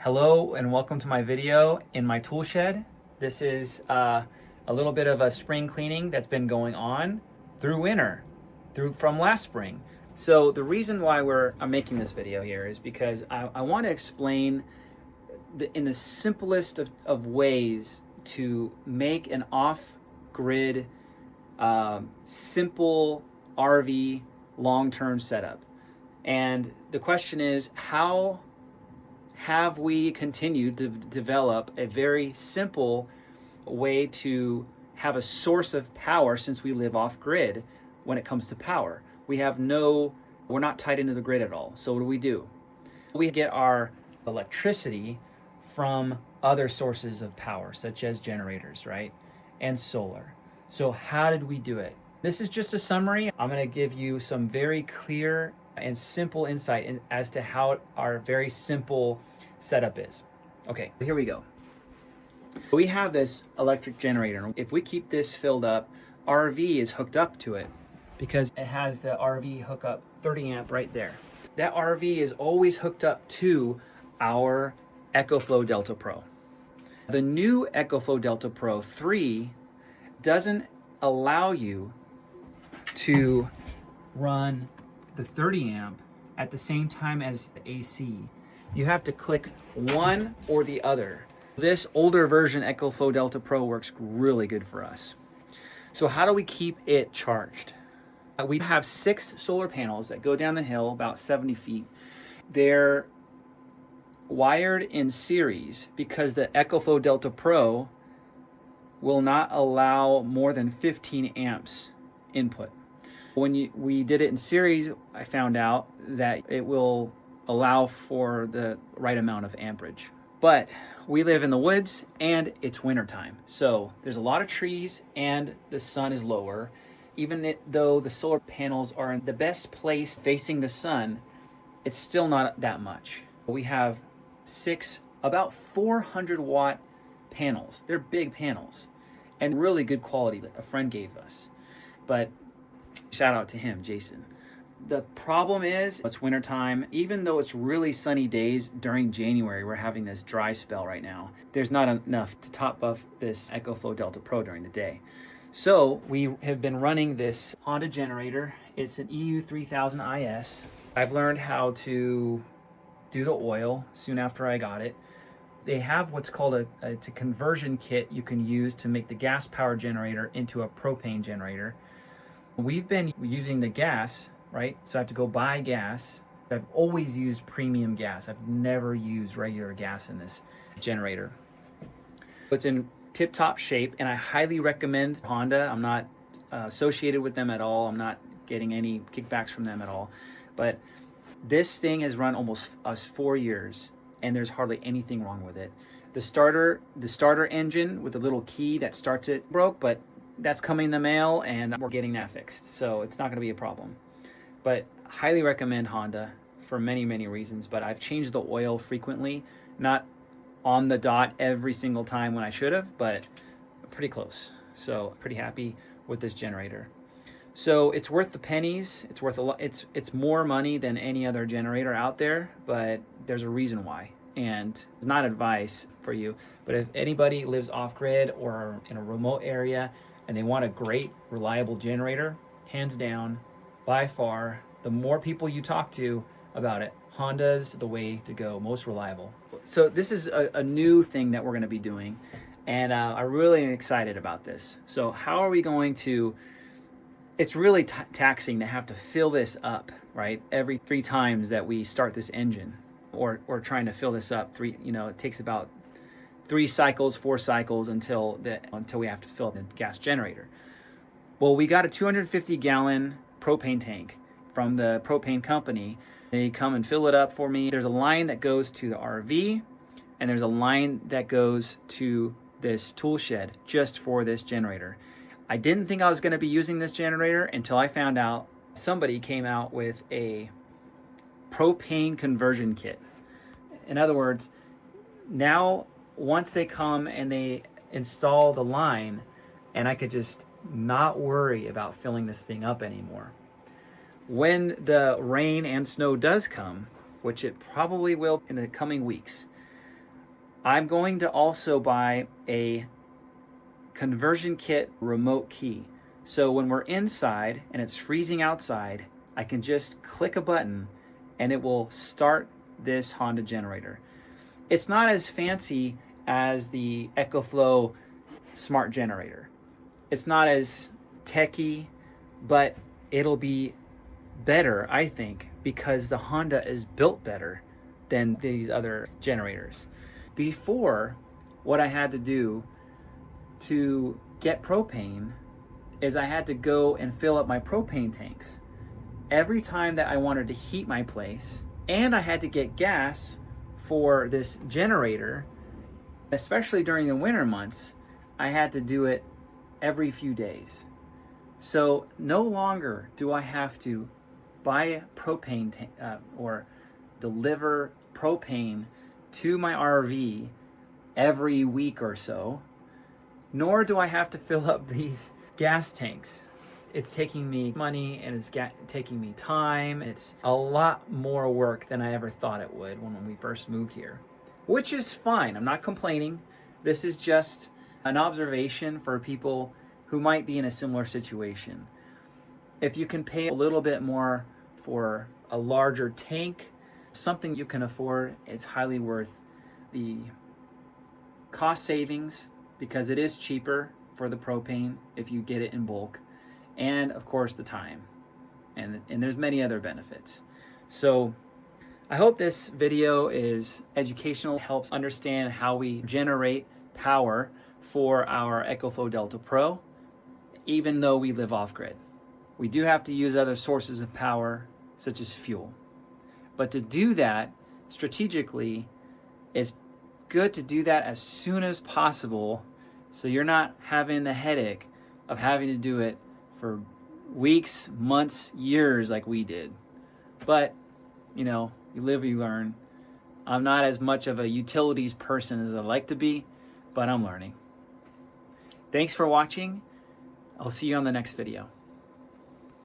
Hello and welcome to my video in my tool shed. This is a little bit of a spring cleaning that's been going on through winter, from last spring. So the reason why I'm making this video here is because I want to explain in the simplest of ways to make an off-grid, simple RV long-term setup. And the question is, how have we continued to develop a very simple way to have a source of power since we live off grid when it comes to power? We're not tied into the grid at all. So what do? We get our electricity from other sources of power, such as generators, right? And solar. So how did we do it? This is just a summary. I'm going to give you some very clear and simple insight as to how our very simple setup is. Okay, here we go. We have this electric generator. If we keep this filled up, RV is hooked up to it because it has the RV hookup 30 amp right there. That RV is always hooked up to our EcoFlow Delta Pro. The new EcoFlow Delta Pro 3 doesn't allow you to run the 30 amp at the same time as the AC. You have to click one or the other. This older version EcoFlow Delta Pro works really good for us. So how do we keep it charged? We have 6 solar panels that go down the hill about 70 feet. They're wired in series because the EcoFlow Delta Pro will not allow more than 15 amps input. When we did it in series, I found out that it will allow for the right amount of amperage. But we live in the woods and it's wintertime. So there's a lot of trees and the sun is lower. Even though the solar panels are in the best place facing the sun, it's still not that much. We have 6 about 400 watt panels. They're big panels and really good quality that a friend gave us. But shout out to him, Jason. The problem is it's wintertime. Even though it's really sunny days during January, we're having this dry spell right now. There's not enough to top off this EcoFlow Delta Pro during the day. So we have been running this Honda generator. It's an EU3000 IS. I've learned how to do the oil soon after I got it. They have what's called it's a conversion kit you can use to make the gas power generator into a propane generator. We've been using the gas, right? So I have to go buy gas. I've always used premium gas. I've never used regular gas in this generator. It's in tip-top shape, and I highly recommend Honda. I'm not associated with them at all. I'm not getting any kickbacks from them at all. But this thing has run almost 4 years, and there's hardly anything wrong with it. The starter engine with the little key that starts it broke, but that's coming in the mail and we're getting that fixed. So it's not going to be a problem. But highly recommend Honda for many, many reasons. But I've changed the oil frequently, not on the dot every single time when I should have, but pretty close. So pretty happy with this generator. So it's worth the pennies. It's worth a lot. It's more money than any other generator out there, but there's a reason why. And it's not advice for you, but if anybody lives off grid or in a remote area and they want a great, reliable generator, hands down, by far, the more people you talk to about it, Honda's the way to go, most reliable. So this is a new thing that we're going to be doing, and I really am excited about this. So how are we going to, it's really taxing to have to fill this up, right? Every 3 times that we start this engine or trying to fill this up, it takes about 3 cycles, 4 cycles until we have to fill the gas generator. Well, we got a 250 gallon propane tank from the propane company. They come and fill it up for me. There's a line that goes to the RV and there's a line that goes to this tool shed just for this generator. I didn't think I was going to be using this generator until I found out somebody came out with a propane conversion kit. In other words, now once they come and they install the line, and I could just not worry about filling this thing up anymore. When the rain and snow does come, which it probably will in the coming weeks, I'm going to also buy a conversion kit remote key. So when we're inside and it's freezing outside, I can just click a button and it will start this Honda generator. It's not as fancy as the EcoFlow smart generator. It's not as techy, but it'll be better, I think, because the Honda is built better than these other generators. Before, what I had to do to get propane is I had to go and fill up my propane tanks every time that I wanted to heat my place, and I had to get gas for this generator. Especially during the winter months, I had to do it every few days. So no longer do I have to buy propane or deliver propane to my RV every week or so, nor do I have to fill up these gas tanks. It's taking me money and it's taking me time. It's a lot more work than I ever thought it would when we first moved here, which is fine. I'm not complaining. This is just an observation for people who might be in a similar situation. If you can pay a little bit more for a larger tank, something you can afford, it's highly worth the cost savings, because it is cheaper for the propane if you get it in bulk, and of course the time, and there's many other benefits. So I hope this video is educational, helps understand how we generate power for our EcoFlow Delta Pro, even though we live off-grid. We do have to use other sources of power, such as fuel. But to do that strategically, it's good to do that as soon as possible, so you're not having the headache of having to do it for weeks, months, years like we did. But, you live, you learn. I'm not as much of a utilities person as I'd like to be, but I'm learning. Thanks for watching. I'll see you on the next video.